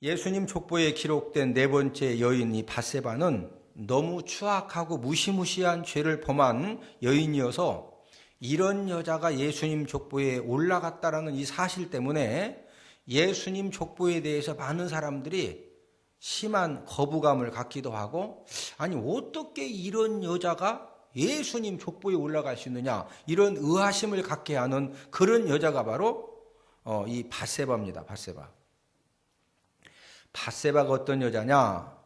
예수님 족보에 기록된 네 번째 여인 이 밧세바는 너무 추악하고 무시무시한 죄를 범한 여인이어서 이런 여자가 예수님 족보에 올라갔다라는 이 사실 때문에 예수님 족보에 대해서 많은 사람들이 심한 거부감을 갖기도 하고, 아니 어떻게 이런 여자가 예수님 족보에 올라갈 수 있느냐, 이런 의아심을 갖게 하는 그런 여자가 바로 이 밧세바입니다. 밧세바가 어떤 여자냐?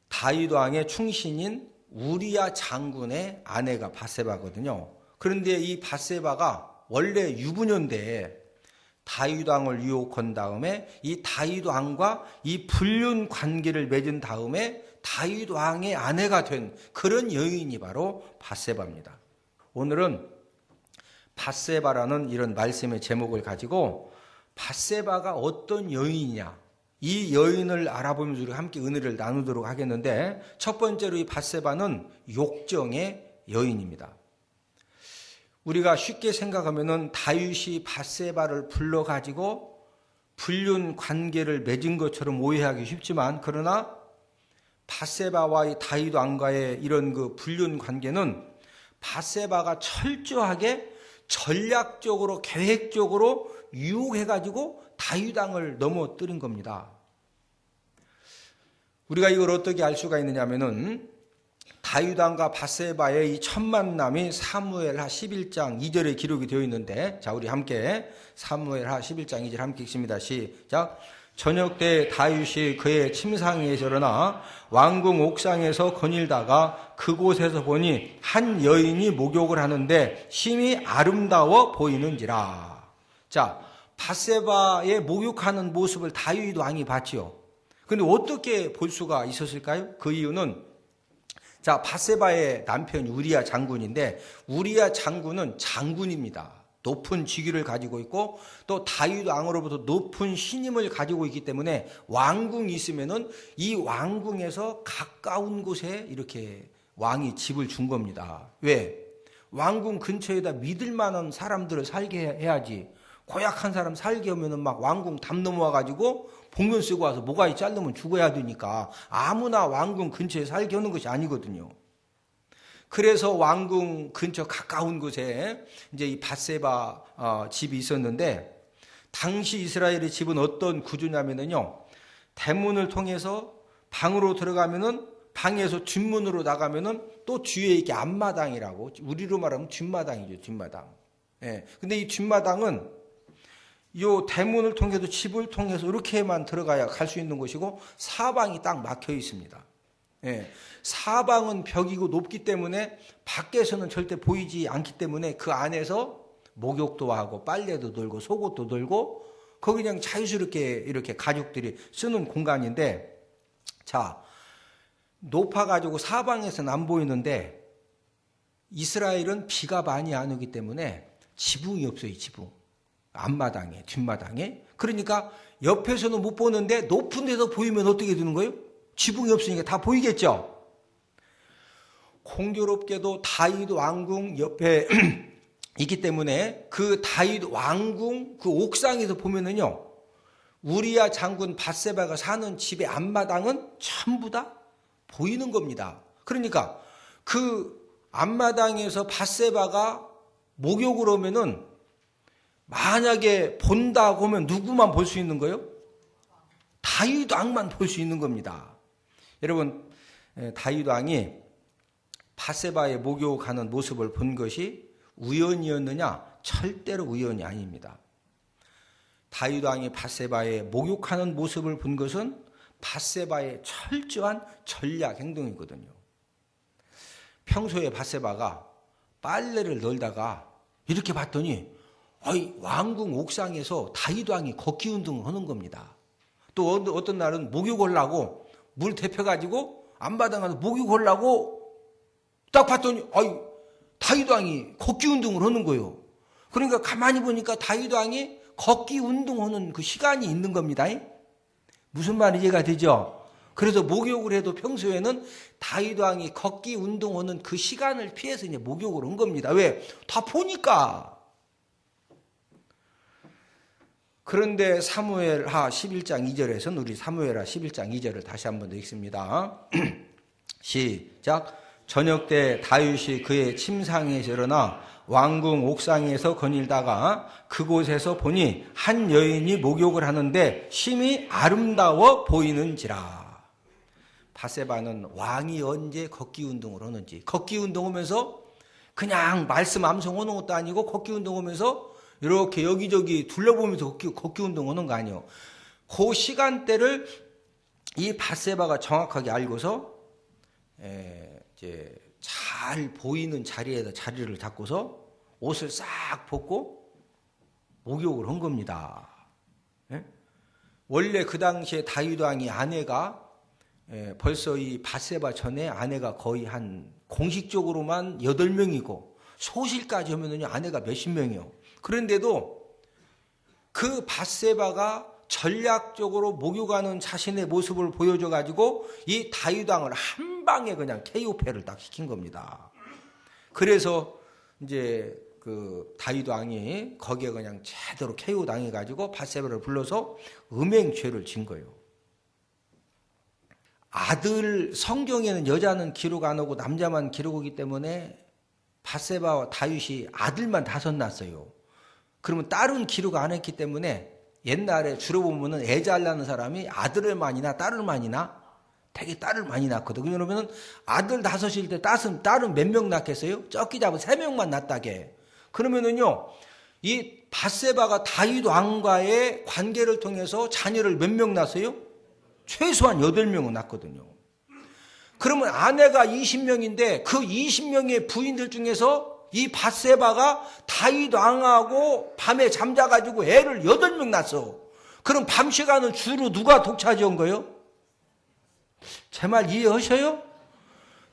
다윗 왕의 충신인 우리야 장군의 아내가 밧세바거든요. 그런데 이 밧세바가 원래 유부녀인데 다윗 왕을 유혹한 다음에 이 다윗 왕과 이 불륜 관계를 맺은 다음에 다윗 왕의 아내가 된 그런 여인이 바로 밧세바입니다. 오늘은 밧세바라는 이런 말씀의 제목을 가지고 밧세바가 어떤 여인이냐, 이 여인을 알아보면서 우리가 함께 은혜를 나누도록 하겠는데, 첫 번째로 이 밧세바는 욕정의 여인입니다. 우리가 쉽게 생각하면은 다윗이 밧세바를 불러가지고 불륜 관계를 맺은 것처럼 오해하기 쉽지만, 그러나 밧세바와 이 다윗 왕과의 이런 그 불륜 관계는 밧세바가 철저하게 전략적으로 계획적으로 유혹해가지고 다윗 왕을 넘어뜨린 겁니다. 우리가 이걸 어떻게 알 수가 있느냐 하면은 다윗 왕과 밧세바의 이 첫 만남이 사무엘하 11장 2절에 기록이 되어 있는데, 자 우리 함께 사무엘하 11장 2절 함께 읽습니다. 시작. 저녁 때 다윗이 그의 침상에서 일어나 왕궁 옥상에서 거닐다가 그곳에서 보니 한 여인이 목욕을 하는데 심히 아름다워 보이는지라. 자, 밧세바의 목욕하는 모습을 다윗 왕이 봤지요. 그런데 어떻게 볼 수가 있었을까요? 그 이유는, 자, 밧세바의 남편이 우리야 장군인데, 우리야 장군은 장군입니다. 높은 직위를 가지고 있고 또 다윗 왕으로부터 높은 신임을 가지고 있기 때문에 왕궁이 있으면은 이 왕궁에서 가까운 곳에 이렇게 왕이 집을 준 겁니다. 왜? 왕궁 근처에다 믿을 만한 사람들을 살게 해야지. 고약한 사람 살게 하면은 막 왕궁 담 넘어와가지고 복면 쓰고 와서 모가지 자르면 죽어야 되니까 아무나 왕궁 근처에 살게 하는 것이 아니거든요. 그래서 왕궁 근처 가까운 곳에 이제 이 밧세바 집이 있었는데, 당시 이스라엘의 집은 어떤 구조냐면요, 대문을 통해서 방으로 들어가면은 방에서 뒷문으로 나가면은 또 뒤에 이렇게 앞마당이라고, 우리로 말하면 뒷마당이죠, 뒷마당. 예. 근데 이 뒷마당은 요 대문을 통해서 집을 통해서 이렇게만 들어가야 갈 수 있는 곳이고 사방이 딱 막혀 있습니다. 예. 사방은 벽이고 높기 때문에 밖에서는 절대 보이지 않기 때문에 그 안에서 목욕도 하고 빨래도 돌고 속옷도 돌고 거기 그냥 자유스럽게 이렇게 가족들이 쓰는 공간인데, 자, 높아가지고 사방에서는 안 보이는데 이스라엘은 비가 많이 안 오기 때문에 지붕이 없어요. 지붕. 앞마당에 뒷마당에. 그러니까 옆에서는 못 보는데 높은 데서 보이면 어떻게 되는 거예요? 지붕이 없으니까 다 보이겠죠. 공교롭게도 다윗 왕궁 옆에 있기 때문에 그 다윗 왕궁 그 옥상에서 보면은요, 우리야 장군 밧세바가 사는 집의 앞마당은 전부 다 보이는 겁니다. 그러니까 그 앞마당에서 밧세바가 목욕을 하면은 만약에 본다고 하면 누구만 볼 수 있는 거예요? 다윗 왕만 볼 수 있는 겁니다. 여러분, 다윗 왕이 밧세바의 목욕하는 모습을 본 것이 우연이었느냐? 절대로 우연이 아닙니다. 다윗 왕이 밧세바의 목욕하는 모습을 본 것은 밧세바의 철저한 전략 행동이거든요. 평소에 밧세바가 빨래를 널다가 이렇게 봤더니 왕궁 옥상에서 다윗 왕이 걷기 운동을 하는 겁니다. 또 어떤 날은 목욕하려고 물 데펴가지고 앞마당 가서 목욕하려고 딱 봤더니 다윗 왕이 걷기 운동을 하는 거예요. 그러니까 가만히 보니까 다윗 왕이 걷기 운동하는 그 시간이 있는 겁니다. 무슨 말이 이해가 되죠? 그래서 목욕을 해도 평소에는 다윗 왕이 걷기 운동하는 그 시간을 피해서 이제 목욕을 한 겁니다. 왜? 다 보니까. 그런데 사무엘하 11장 2절에서는 우리 사무엘하 11장 2절을 다시 한번 더 읽습니다. 시작. 저녁 때 다윗이 그의 침상에서 일어나 왕궁 옥상에서 거닐다가 그곳에서 보니 한 여인이 목욕을 하는데 심히 아름다워 보이는지라. 바세바는 왕이 언제 걷기 운동을 하는지, 걷기 운동하면서 그냥 말씀 암송하는 것도 아니고 걷기 운동하면서 이렇게 여기저기 둘러보면서 걷기 운동하는 거 아니에요. 그 시간대를 이 바세바가 정확하게 알고서 이제 잘 보이는 자리에다 자리를 잡고서 옷을 싹 벗고 목욕을 한 겁니다. 원래 그 당시에 다윗 왕이 아내가 벌써 이 바세바 전에 아내가 거의 한 공식적으로만 8명이고 소실까지 하면은 아내가 몇십 명이요. 그런데도 그 바세바가 전략적으로 목욕하는 자신의 모습을 보여줘 가지고 이 다윗 왕을 한 방에 그냥 KO패를 딱 시킨 겁니다. 그래서 이제 그 다윗 왕이 거기에 그냥 제대로 KO 당해 가지고 바세바를 불러서 음행죄를 진 거예요. 아들, 성경에는 여자는 기록 안 하고 남자만 기록하기 때문에 바세바와 다윗이 아들만 5 낳았어요. 그러면 딸은 기록 안 했기 때문에 옛날에 주로 보면은 애 잘 낳는 사람이 아들을 많이 낳아 딸을 많이 낳아? 되게 딸을 많이 낳거든. 그러면은 아들 5일 때 딸은 몇 명 낳겠어요? 적기 잡아 3명만 낳다게. 그러면은요, 이 바세바가 다윗 왕과의 관계를 통해서 자녀를 몇 명 낳았어요? 최소한 8명은 낳거든요. 그러면 아내가 20명인데 그 20명의 부인들 중에서 이 바세바가 다윗 왕하고 밤에 잠자가지고 애를 8명 낳았어. 그럼 밤 시간은 주로 누가 독차지한 거예요? 제 말 이해하셔요?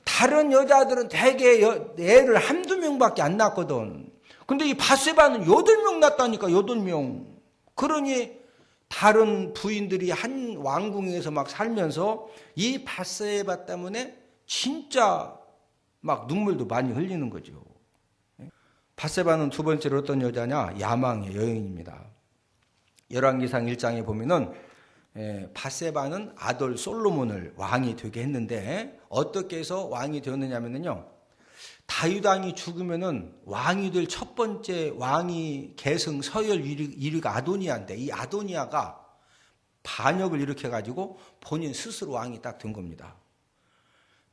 다른 여자들은 대개 애를 1~2명밖에 안 낳거든. 근데 이 바세바는 8명 낳았다니까, 8명. 그러니 다른 부인들이 한 왕궁에서 막 살면서 이 바세바 때문에 진짜 막 눈물도 많이 흘리는 거죠. 바세바는 두 번째로 어떤 여자냐? 야망의 여인입니다. 열왕기상 1장에 보면은 바세바는 아들 솔로몬을 왕이 되게 했는데 어떻게 해서 왕이 되었느냐면요. 다윗 왕이 죽으면은 왕이 될 첫 번째 왕이 계승 서열 1위가 아도니아인데 이 아도니아가 반역을 일으켜 가지고 본인 스스로 왕이 딱 된 겁니다.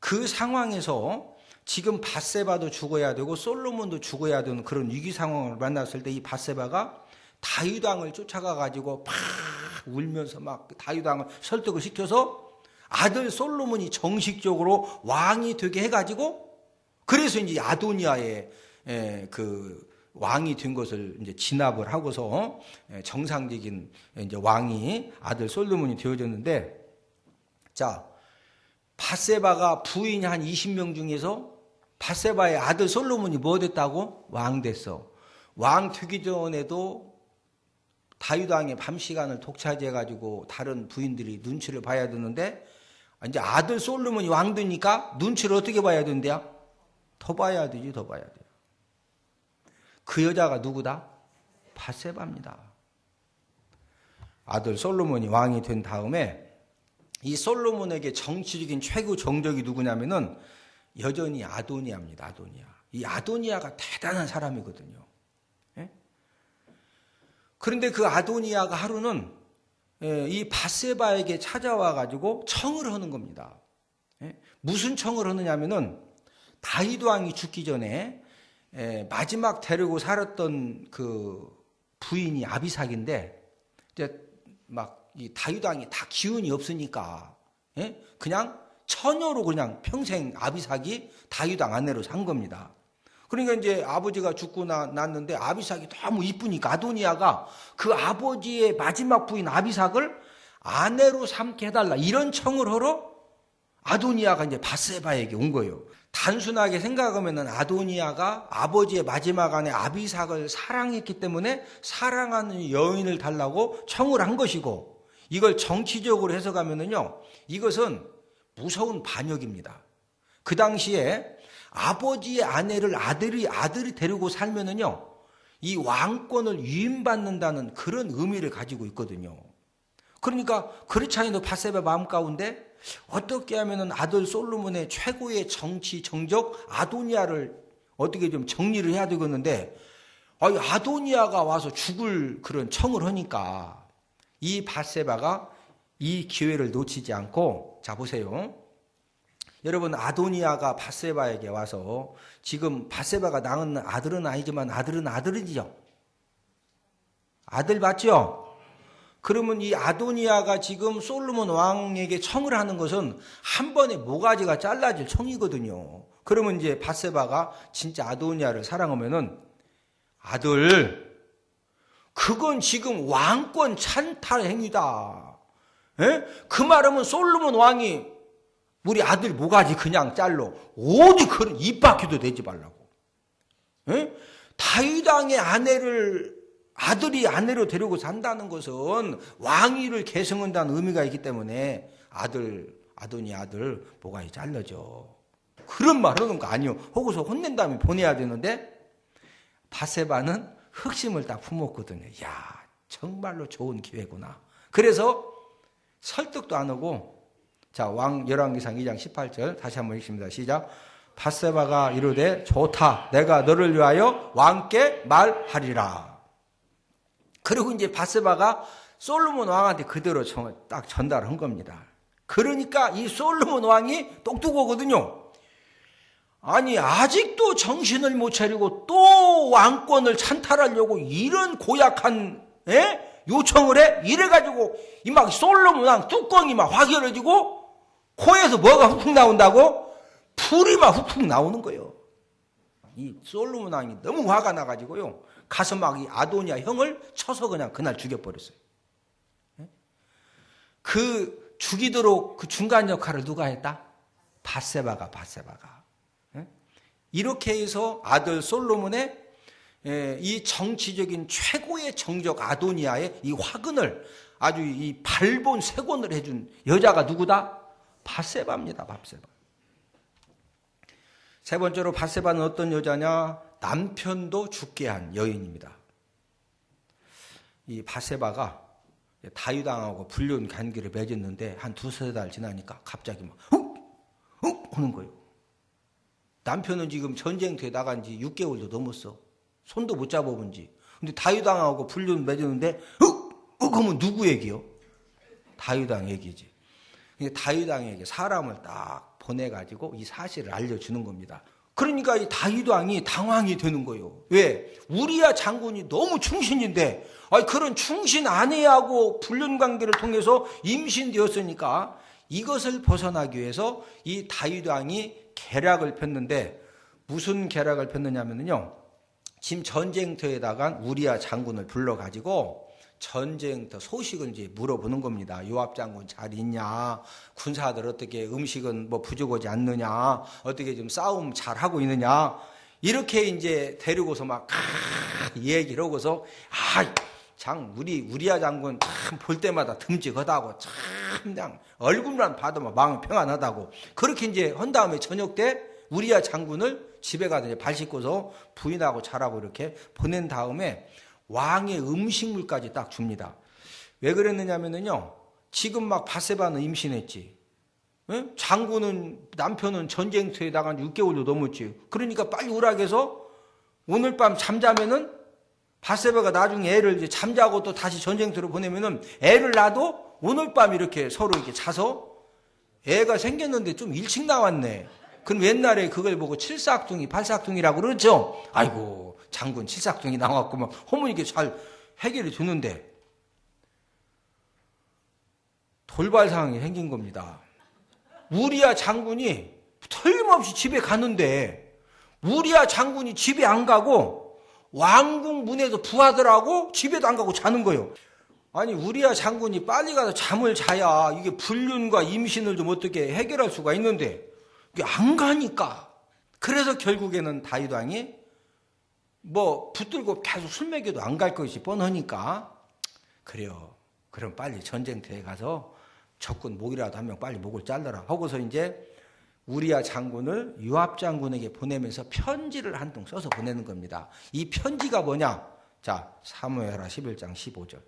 그 상황에서 지금 바세바도 죽어야 되고 솔로몬도 죽어야 되는 그런 위기 상황을 만났을 때 이 바세바가 다윗 왕을 쫓아가 가지고 팍 울면서 막 다윗 왕을 설득을 시켜서 아들 솔로몬이 정식적으로 왕이 되게 해 가지고 그래서 이제 아도니아의 그 왕이 된 것을 이제 진압을 하고서 정상적인 이제 왕이 아들 솔로몬이 되어졌는데, 자, 바세바가 부인이 한 20명 중에서 바세바의 아들 솔로몬이 뭐 됐다고? 왕 됐어. 왕 되기 전에도 다윗 왕의 밤 시간을 독차지해 가지고 다른 부인들이 눈치를 봐야 되는데 이제 아들 솔로몬이 왕 되니까 눈치를 어떻게 봐야 된대요? 더 봐야 되지, 더 봐야 돼요. 그 여자가 누구다? 바세바입니다. 아들 솔로몬이 왕이 된 다음에 이 솔로몬에게 정치적인 최고 정적이 누구냐면은 여전히 아도니아입니다. 아도니아. 이 아도니아가 대단한 사람이거든요. 예? 그런데 그 아도니아가 하루는 이 바세바에게 찾아와 가지고 청을 하는 겁니다. 예? 무슨 청을 하느냐면은 다윗 왕이 죽기 전에 마지막 데리고 살았던 그 부인이 아비삭인데 이제 막 이 다윗 왕이 다 기운이 없으니까 그냥 처녀로 그냥 평생 아비삭이 다윗 왕 아내로 산 겁니다. 그러니까 이제 아버지가 죽고 났는데 아비삭이 너무 이쁘니까 아도니아가 그 아버지의 마지막 부인 아비삭을 아내로 삼게 해달라 이런 청을 하러 아도니아가 이제 바세바에게 온 거예요. 단순하게 생각하면은 아도니아가 아버지의 마지막 아내 아비삭을 사랑했기 때문에 사랑하는 여인을 달라고 청을 한 것이고, 이걸 정치적으로 해석하면은요, 이것은 무서운 반역입니다. 그 당시에 아버지의 아내를 아들이 데리고 살면은요, 이 왕권을 위임받는다는 그런 의미를 가지고 있거든요. 그러니까 그렇지 않아도 밧세바 마음 가운데 어떻게 하면은 아들 솔로몬의 최고의 정치 정적 아도니아를 어떻게 좀 정리를 해야 되겠는데, 아도니아가 와서 죽을 그런 청을 하니까 이 밧세바가 이 기회를 놓치지 않고, 자 보세요. 여러분, 아도니아가 밧세바에게 와서, 지금 밧세바가 낳은 아들은 아니지만 아들은 아들이죠. 아들 맞죠? 그러면 이 아도니아가 지금 솔로몬 왕에게 청을 하는 것은 한 번에 모가지가 잘라질 청이거든요. 그러면 이제 밧세바가 진짜 아도니아를 사랑하면은, 아들, 그건 지금 왕권 찬탈 행위다. 에? 그 말하면 솔로몬 왕이 우리 아들 모가지 그냥 잘라. 어디 그런 입 밖에도 내지 말라고. 에? 다윗 왕의 아들이 아내로 데리고 산다는 것은 왕위를 계승한다는 의미가 있기 때문에 아도니 아들 모가지 잘라줘. 그런 말 하는 거 아니요. 혹여서 혼낸 다음에 보내야 되는데, 밧세바는 흑심을 딱 품었거든요. 야, 정말로 좋은 기회구나. 그래서 설득도 안 하고, 자, 열왕기상 2장 18절 다시 한번 읽습니다. 시작. 밧세바가 이르되 좋다. 내가 너를 위하여 왕께 말하리라. 그리고 이제 밧세바가 솔로몬 왕한테 그대로 딱 전달한 겁니다. 그러니까 이 솔로몬 왕이 똑똑하거든요. 아니, 아직도 정신을 못 차리고 또 왕권을 찬탈하려고 이런 고약한 요청을 해? 이래가지고 이 막 솔로몬 왕 뚜껑이 막 확 열어지고 코에서 뭐가 훅훅 나온다고? 풀이 막 훅훅 나오는 거예요. 이 솔로몬 왕이 너무 화가 나가지고요, 가서 막 이 아도니아 형을 쳐서 그냥 그날 죽여버렸어요. 그 죽이도록 그 중간 역할을 누가 했다? 밧세바가. 이렇게 해서 아들 솔로몬의 이 정치적인 최고의 정적 아도니아의 이 화근을 아주 이 발본 세곤을 해준 여자가 누구다? 밧세바입니다. 밧세바. 세 번째로 밧세바는 어떤 여자냐? 남편도 죽게 한 여인입니다. 이 밧세바가 다윗 왕하고 불륜 관계를 맺었는데 한 두세 달 지나니까 갑자기 막 훅 하는 거예요. 남편은 지금 전쟁터에 나간 지 6개월도 넘었어. 손도 못 잡아본 지. 근데 다윗 왕하고 불륜 맺었는데 하면 누구 얘기요? 다윗 왕 얘기지. 다윗 왕에게 사람을 딱 보내가지고 이 사실을 알려주는 겁니다. 그러니까 이 다윗 왕이 당황이 되는 거예요. 왜? 우리야 장군이 너무 충신인데, 그런 충신 아내하고 불륜 관계를 통해서 임신되었으니까 이것을 벗어나기 위해서 이 다윗 왕이 계략을 폈는데, 무슨 계략을 폈느냐면요, 지금 전쟁터에 나간 우리야 장군을 불러가지고 전쟁터 소식을 이제 물어보는 겁니다. 요압 장군 잘 있냐? 군사들 어떻게 음식은 뭐 부족하지 않느냐? 어떻게 좀 싸움 잘 하고 있느냐? 이렇게 이제 데리고서 막 얘기를 하고서, 우리야 장군 참 볼 때마다 듬직하다고, 참 그냥 얼굴만 봐도 막 마음이 평안하다고. 그렇게 이제 한 다음에 저녁 때 우리야 장군을 집에 가서 이제 발 씻고서 부인하고 자라고 이렇게 보낸 다음에 왕의 음식물까지 딱 줍니다. 왜 그랬느냐면요, 지금 막 밧세바는 임신했지. 장군은, 남편은 전쟁터에 나간 6개월도 넘었지. 그러니까 빨리 오락해서 오늘 밤 잠자면은 밧세바가 나중에 애를 이제 잠자고 또 다시 전쟁터로 보내면은 애를 낳아도 오늘 밤 이렇게 서로 이렇게 자서 애가 생겼는데 좀 일찍 나왔네. 그럼 옛날에 그걸 보고 칠삭둥이, 팔삭둥이라고 그러죠? 아이고, 장군 칠삭둥이 나왔구만. 어머니께 잘 해결이 되는데 돌발 상황이 생긴 겁니다. 우리야 장군이 틀림없이 집에 가는데 우리야 장군이 집에 안 가고 왕궁 문에서 부하들하고 집에도 안 가고 자는 거예요. 아니, 우리야 장군이 빨리 가서 잠을 자야 이게 불륜과 임신을 좀 어떻게 해결할 수가 있는데 이게 안 가니까. 그래서 결국에는 다윗 왕이 뭐 붙들고 계속 술 먹여도 안 갈 것이 뻔하니까, 그래요, 그럼 빨리 전쟁터에 가서 적군 목이라도 한 명 빨리 목을 잘라라 하고서 이제 우리야 장군을 요압 장군에게 보내면서 편지를 한 통 써서 보내는 겁니다. 이 편지가 뭐냐? 자, 사무엘하 11장 15절.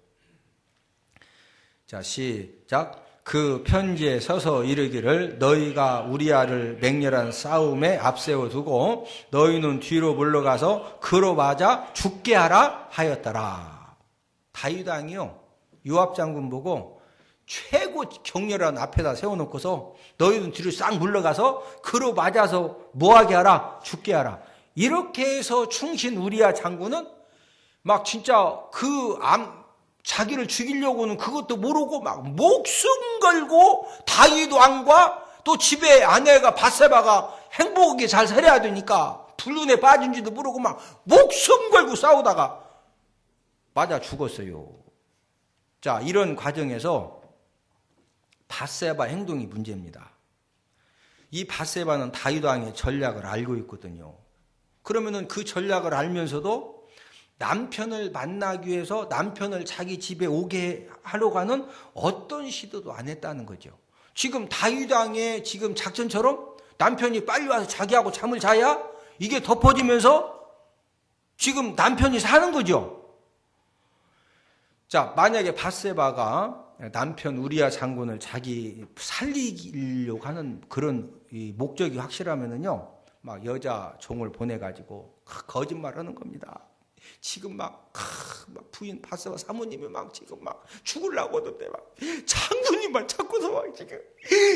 자, 시작. 그 편지에 서서 이르기를 너희가 우리아를 맹렬한 싸움에 앞세워 두고 너희는 뒤로 물러가서 그로 맞아 죽게 하라 하였더라. 다윗 왕이요, 요압 장군 보고 최고 격렬한 앞에다 세워놓고서 너희는 뒤로 싹 물러가서 그로 맞아서 뭐하게 하라? 죽게 하라. 이렇게 해서 충신 우리아 장군은 막 진짜 자기를 죽이려고는 그것도 모르고 막 목숨 걸고 다윗 왕과 또 집에 아내가 밧세바가 행복하게 잘 살아야 되니까 불륜에 빠진지도 모르고 막 목숨 걸고 싸우다가 맞아 죽었어요. 자, 이런 과정에서 밧세바 행동이 문제입니다. 이 밧세바는 다윗 왕의 전략을 알고 있거든요. 그러면은 그 전략을 알면서도 남편을 만나기 위해서 남편을 자기 집에 오게 하려고 하는 어떤 시도도 안 했다는 거죠. 지금 다윗 왕의 지금 작전처럼 남편이 빨리 와서 자기하고 잠을 자야 이게 덮어지면서 지금 남편이 사는 거죠. 자, 만약에 밧세바가 남편 우리아 장군을 자기 살리려고 하는 그런 목적이 확실하면은요, 막 여자 종을 보내가지고 거짓말하는 겁니다. 지금 막 부인 밧세바 사모님이 막 지금 막 죽으려고 하던데 막 장군님만 찾고서 막 지금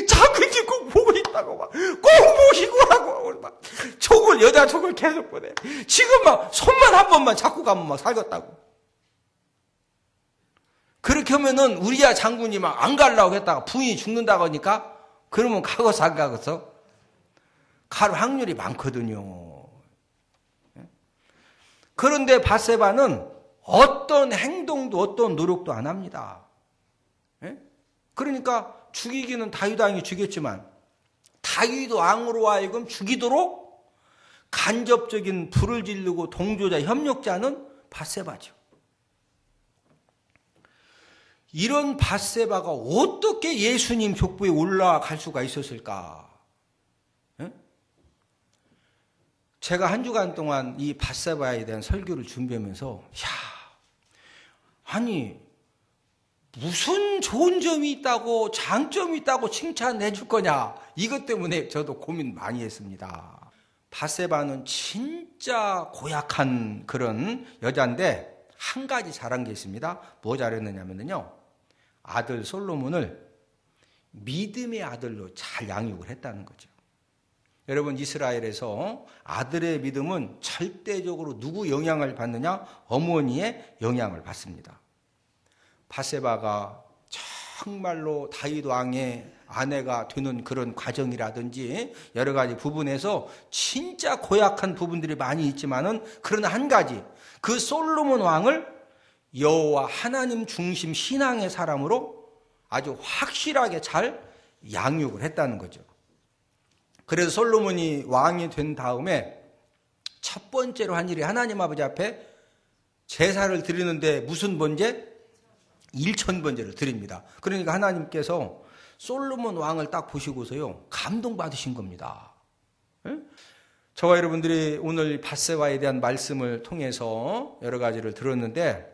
장군님 꼭 보고 있다고 막 꼭 모시고 하고 막 여자 족을 계속 보내. 지금 막 손만 한 번만 잡고 가면 막 살겠다고. 그렇게 하면은 우리야 장군이 막 안 가려고 했다가 부인이 죽는다고 하니까 그러면 가고서 안 가고서 갈 확률이 많거든요. 그런데 밧세바는 어떤 행동도 어떤 노력도 안 합니다. 그러니까 죽이기는 다윗 왕이 죽였지만 다윗 왕으로 하여금 죽이도록 간접적인 불을 지르고 동조자 협력자는 밧세바죠. 이런 밧세바가 어떻게 예수님 족보에 올라갈 수가 있었을까? 제가 한 주간 동안 이 밧세바에 대한 설교를 준비하면서 아니 무슨 좋은 점이 있다고 장점이 있다고 칭찬해 줄 거냐, 이것 때문에 저도 고민 많이 했습니다. 밧세바는 진짜 고약한 그런 여자인데 한 가지 잘한 게 있습니다. 뭐 잘했느냐면요, 아들 솔로몬을 믿음의 아들로 잘 양육을 했다는 거죠. 여러분, 이스라엘에서 아들의 믿음은 절대적으로 누구 영향을 받느냐? 어머니의 영향을 받습니다. 밧세바가 정말로 다윗 왕의 아내가 되는 그런 과정이라든지 여러 가지 부분에서 진짜 고약한 부분들이 많이 있지만은, 그러나 한 가지, 그 솔로몬 왕을 여호와 하나님 중심 신앙의 사람으로 아주 확실하게 잘 양육을 했다는 거죠. 그래서 솔로몬이 왕이 된 다음에 첫 번째로 한 일이 하나님 아버지 앞에 제사를 드리는데 무슨 번제? 일천번제를 드립니다. 그러니까 하나님께서 솔로몬 왕을 딱 보시고서요, 감동받으신 겁니다. 저와 여러분들이 오늘 밧세바에 대한 말씀을 통해서 여러 가지를 들었는데,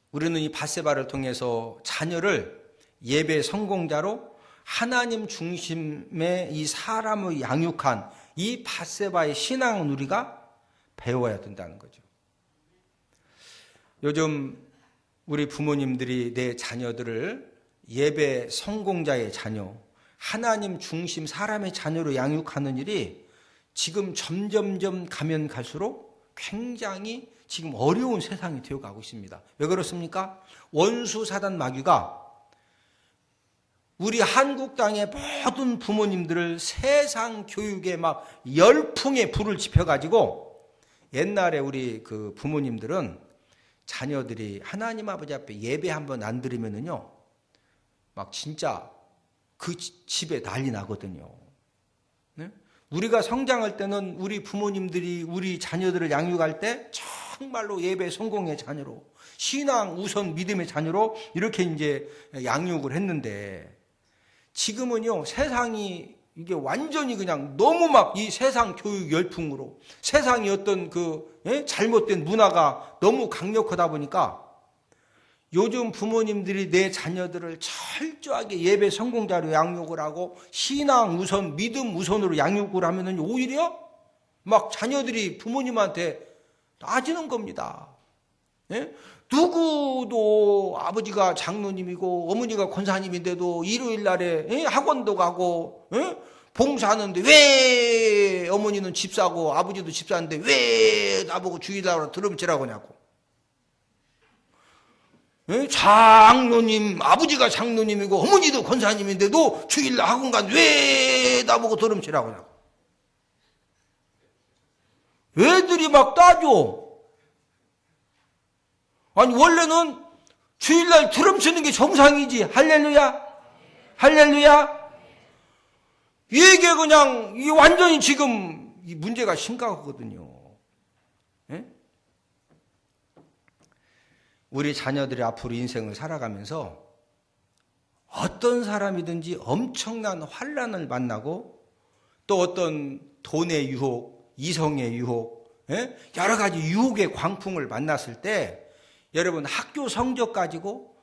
우리는 이 밧세바를 통해서 자녀를 예배 성공자로 하나님 중심의 이 사람을 양육한 이 밧세바의 신앙은 우리가 배워야 된다는 거죠. 요즘 우리 부모님들이 내 자녀들을 예배 성공자의 자녀, 하나님 중심 사람의 자녀로 양육하는 일이 지금 점점점 가면 갈수록 굉장히 지금 어려운 세상이 되어가고 있습니다. 왜 그렇습니까? 원수 사단 마귀가 우리 한국 땅의 모든 부모님들을 세상 교육에 막 열풍에 불을 지펴가지고, 옛날에 우리 그 부모님들은 자녀들이 하나님 아버지 앞에 예배 한번 안 드리면은요, 막 진짜 그 집에 난리 나거든요. 네? 우리가 성장할 때는 우리 부모님들이 우리 자녀들을 양육할 때 정말로 예배 성공의 자녀로, 신앙 우선 믿음의 자녀로 이렇게 이제 양육을 했는데, 지금은요, 세상이 이게 완전히 그냥 너무 막 이 세상 교육 열풍으로 세상의 어떤 잘못된 문화가 너무 강력하다 보니까 요즘 부모님들이 내 자녀들을 철저하게 예배 성공자로 양육을 하고 신앙 우선, 믿음 우선으로 양육을 하면은 오히려 막 자녀들이 부모님한테 따지는 겁니다. 예? 누구도 아버지가 장로님이고 어머니가 권사님인데도 일요일 날에 학원도 가고 봉사하는데 왜 어머니는 집사고 아버지도 집사인데 왜 나보고 주일날 드럼치라고 하냐고. 장로님, 아버지가 장로님이고 어머니도 권사님인데도 주일날 학원 간 왜 나보고 드럼치라고 하냐고. 애들이 막 따져. 아니 원래는 주일날 드럼 치는 게 정상이지. 할렐루야. 할렐루야. 이게 그냥 이게 완전히 지금 이 문제가 심각하거든요. 예? 우리 자녀들이 앞으로 인생을 살아가면서 어떤 사람이든지 엄청난 환난을 만나고 또 어떤 돈의 유혹, 이성의 유혹, 여러 가지 유혹의 광풍을 만났을 때 여러분 학교 성적 가지고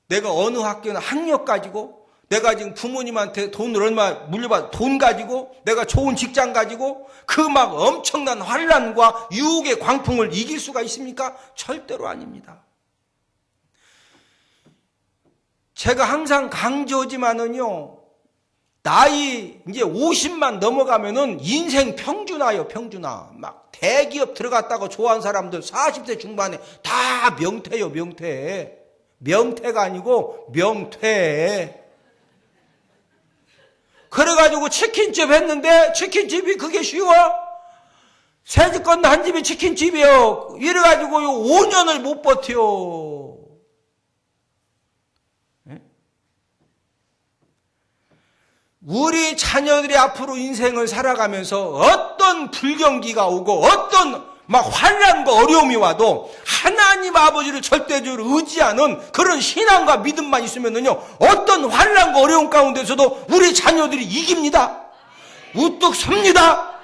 내가 어느 학교는 학력 가지고 내가 지금 부모님한테 돈을 얼마 물려받아 돈 가지고 내가 좋은 직장 가지고 그 막 엄청난 환난과 유혹의 광풍을 이길 수가 있습니까? 절대로 아닙니다. 제가 항상 강조하지만은요, 나이 이제 50만 넘어가면은 인생 평준화요, 평준화. 막 대기업 들어갔다고 좋아하는 사람들 40대 중반에 다 명퇴요, 명퇴. 명퇴가 아니고 명퇴. 그래가지고 치킨집 했는데 치킨집이 그게 쉬워? 새집건 한 집이 치킨집이요. 이래가지고 5년을 못 버텨. 우리 자녀들이 앞으로 인생을 살아가면서 어떤 불경기가 오고 어떤 막 환난과 어려움이 와도 하나님 아버지를 절대적으로 의지하는 그런 신앙과 믿음만 있으면은요, 어떤 환난과 어려움 가운데서도 우리 자녀들이 이깁니다. 우뚝 섭니다.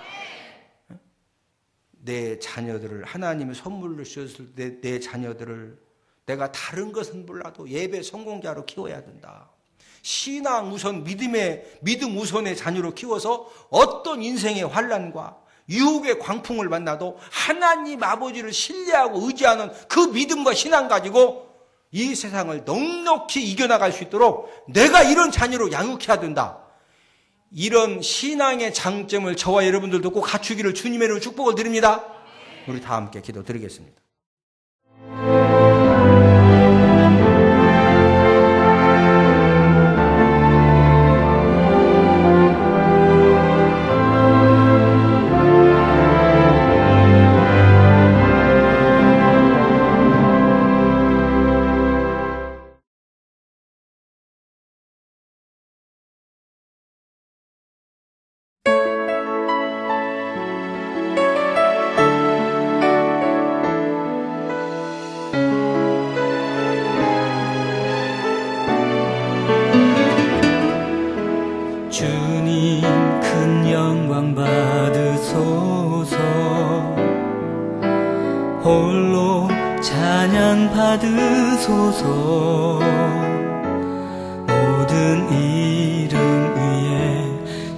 내 자녀들을 하나님의 선물로 주셨을 때 내 자녀들을 내가 다른 것은 몰라도 예배 성공자로 키워야 된다. 신앙 우선, 믿음 우선의 자녀로 키워서 어떤 인생의 환난과 유혹의 광풍을 만나도 하나님 아버지를 신뢰하고 의지하는 그 믿음과 신앙 가지고 이 세상을 넉넉히 이겨나갈 수 있도록 내가 이런 자녀로 양육해야 된다. 이런 신앙의 장점을 저와 여러분들도 꼭 갖추기를 주님의 이름으로 축복을 드립니다. 우리 다 함께 기도드리겠습니다. 홀로 찬양 받으소서. 모든 이름 위에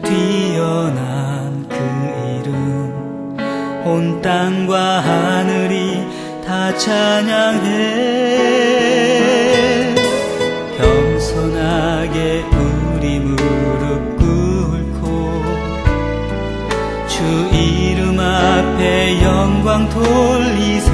뛰어난 그 이름, 온 땅과 하늘이 다 찬양해. 겸손하게 우리 무릎 꿇고 주 이름 앞에 영광 돌리세.